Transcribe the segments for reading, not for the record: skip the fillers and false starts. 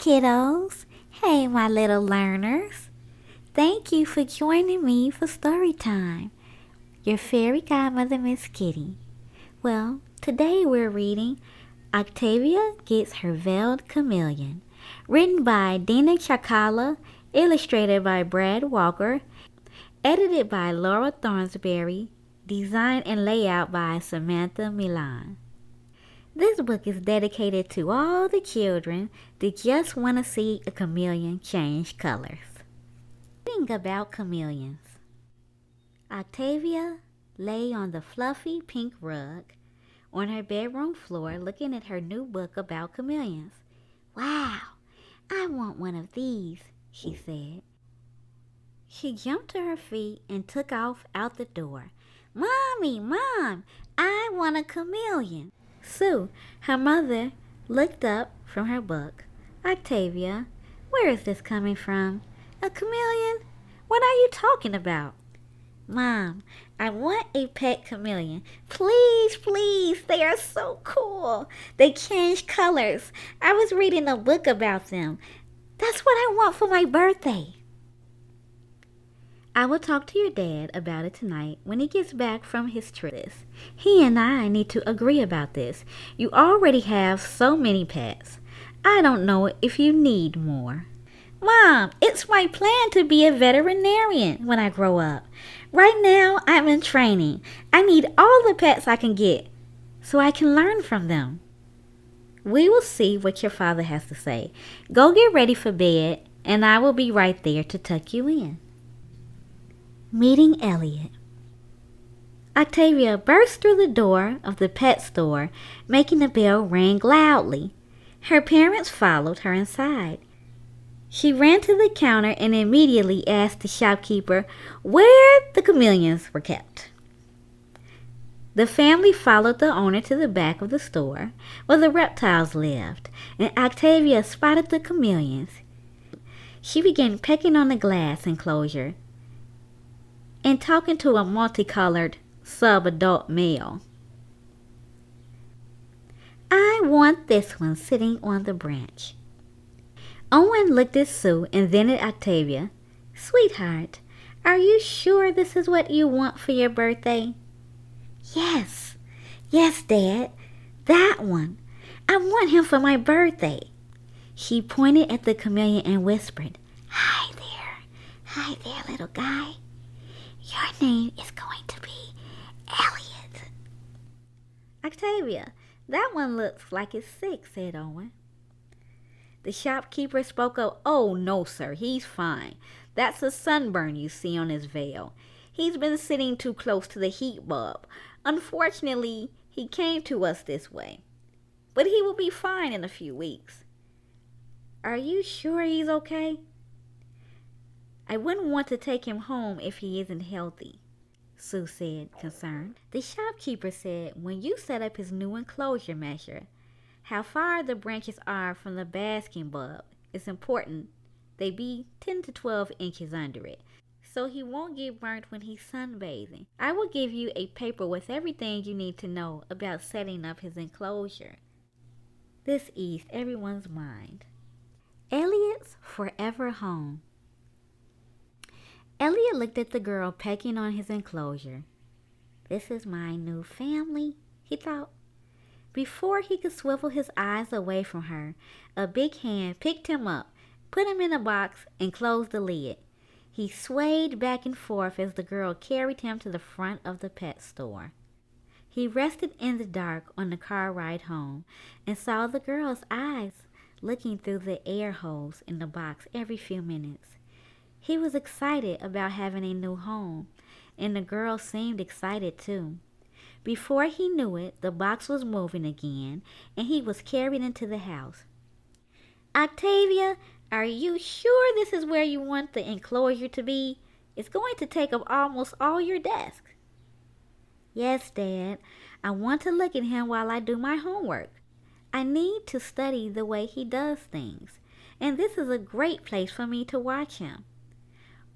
kiddos. Hey, my little learners. Thank you for joining me for story time. Your fairy godmother, Ms Kitty. Well, today we're reading Octavia Gets Her Veiled Chameleon, written by Deana Charcalla, illustrated by Brad Walker, edited by Laura Thornsberry, design and layout by Samantha Milan. This book is dedicated to all the children that just want to see a chameleon change colors. Reading about chameleons. Octavia lay on the fluffy pink rug on her bedroom floor looking at her new book about chameleons. "Wow, I want one of these," she said. She jumped to her feet and took off out the door. "Mommy, Mom, I want a chameleon." Sue, her mother, looked up from her book. "Octavia, where is this coming from? A chameleon? What are you talking about?" "Mom, I want a pet chameleon. Please, please, they are so cool. They change colors. I was reading a book about them. That's what I want for my birthday." "I will talk to your dad about it tonight when he gets back from his trip. He and I need to agree about this. You already have so many pets. I don't know if you need more." "Mom, it's my plan to be a veterinarian when I grow up. Right now, I'm in training. I need all the pets I can get so I can learn from them." "We will see what your father has to say. Go get ready for bed, and I will be right there to tuck you in." Meeting Elliot. Octavia burst through the door of the pet store, making the bell ring loudly. Her parents followed her inside. She ran to the counter and immediately asked the shopkeeper where the chameleons were kept. The family followed the owner to the back of the store where the reptiles lived, and Octavia spotted the chameleons. She began pecking on the glass enclosure and talking to a multicolored sub-adult male. "I want this one sitting on the branch." Owen looked at Sue and then at Octavia. "Sweetheart, are you sure this is what you want for your birthday?" Yes, Dad, that one. I want him for my birthday." She pointed at the chameleon and whispered, Hi there, little guy. Your name is going to be Elliot." "Octavia, that one looks like it's sick," said Owen. The shopkeeper spoke up. "Oh, no, sir, he's fine. That's a sunburn you see on his veil. He's been sitting too close to the heat bulb. Unfortunately, he came to us this way. But he will be fine in a few weeks." "Are you sure he's okay?" "I wouldn't want to take him home if he isn't healthy," Sue said, concerned. The shopkeeper said when you set up his new enclosure measure, how far the branches are from the basking bulb is important. They be 10 to 12 inches under it, so he won't get burnt when he's sunbathing. I will give you a paper with everything you need to know about setting up his enclosure. This eased everyone's mind. Elliots forever home. Elliot looked at the girl pecking on his enclosure. "This is my new family," he thought. Before he could swivel his eyes away from her, a big hand picked him up, put him in a box, and closed the lid. He swayed back and forth as the girl carried him to the front of the pet store. He rested in the dark on the car ride home and saw the girl's eyes looking through the air holes in the box every few minutes. He was excited about having a new home, and the girl seemed excited too. Before he knew it, the box was moving again, and he was carried into the house. "Octavia, are you sure this is where you want the enclosure to be? It's going to take up almost all your desk." "Yes, Dad. I want to look at him while I do my homework. I need to study the way he does things, and this is a great place for me to watch him."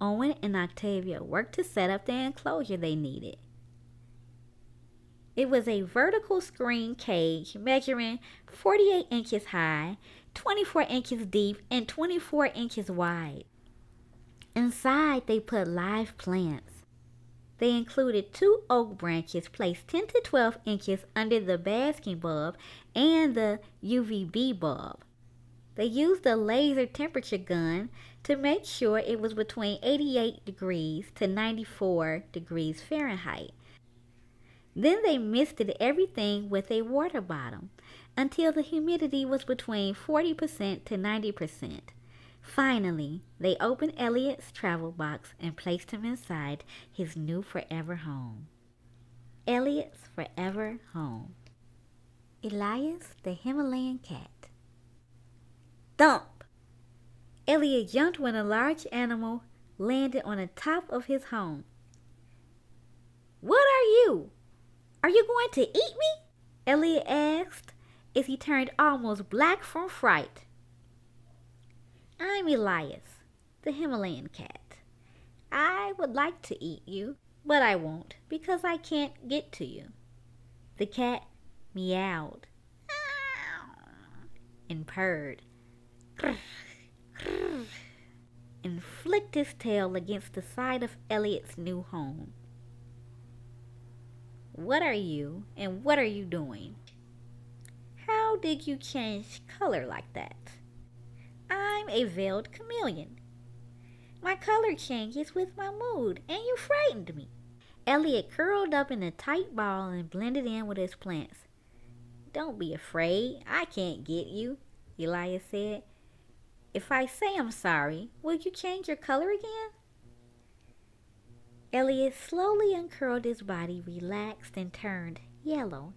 Owen and Octavia worked to set up the enclosure they needed. It was a vertical screen cage measuring 48 inches high, 24 inches deep and 24 inches wide. Inside, they put live plants. They included 2 oak branches placed 10 to 12 inches under the basking bulb and the UVB bulb. They used a laser temperature gun to make sure it was between 88 degrees to 94 degrees Fahrenheit. Then they misted everything with a water bottle until the humidity was between 40% to 90%. Finally, they opened Elliot's travel box and placed him inside his new forever home. Elliot's forever home. Ulysses the Himalayan cat. Thump! Elliot jumped when a large animal landed on the top of his home. "What are you? Are you going to eat me?" Elliot asked as he turned almost black from fright. "I'm Elias, the Himalayan cat. I would like to eat you, but I won't because I can't get to you." The cat meowed and purred and flicked his tail against the side of Elliot's new home. "What are you and what are you doing? How did you change color like that?" "I'm a veiled chameleon. My color changes with my mood, and you frightened me." Elliot curled up in a tight ball and blended in with his plants. "Don't be afraid. I can't get you," Elias said. "If I say I'm sorry, will you change your color again?" Elliot slowly uncurled his body, relaxed, and turned yellow.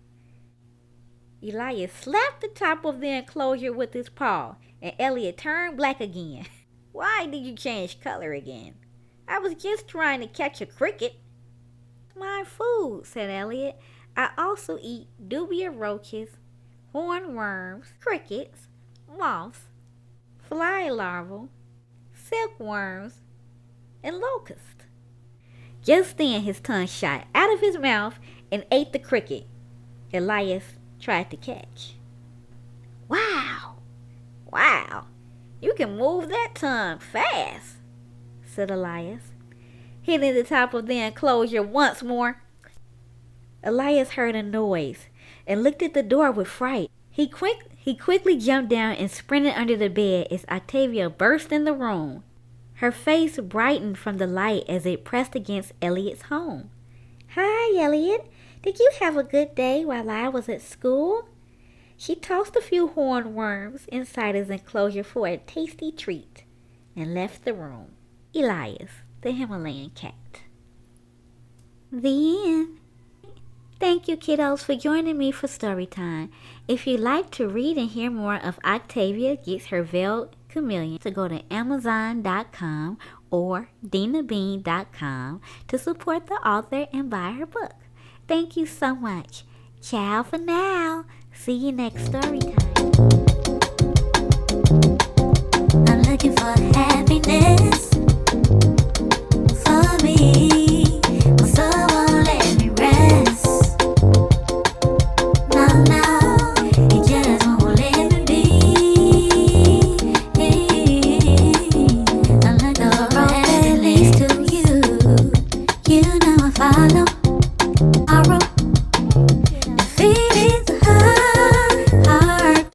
Elias slapped the top of the enclosure with his paw, and Elliot turned black again. "Why did you change color again? I was just trying to catch a cricket." "My food," said Elliot. "I also eat dubia roaches, hornworms, crickets, moths, fly larvae, silkworms, and locusts." Just then his tongue shot out of his mouth and ate the cricket Elias tried to catch. Wow, you can move that tongue fast," said Elias, hitting the top of the enclosure once more. Elias heard a noise and looked at the door with fright. He quickly jumped down and sprinted under the bed as Octavia burst in the room. Her face brightened from the light as it pressed against Elliot's home. "Hi, Elliot. Did you have a good day while I was at school?" She tossed a few hornworms inside his enclosure for a tasty treat and left the room. Elias, the Himalayan cat. The end. Thank you, kiddos, for joining me for story time. If you'd like to read and hear more of Octavia Gets Her Veiled Chameleon, to go to Amazon.com or DeanaBean.com to support the author and buy her book. Thank you so much. Ciao for now. See you next story time.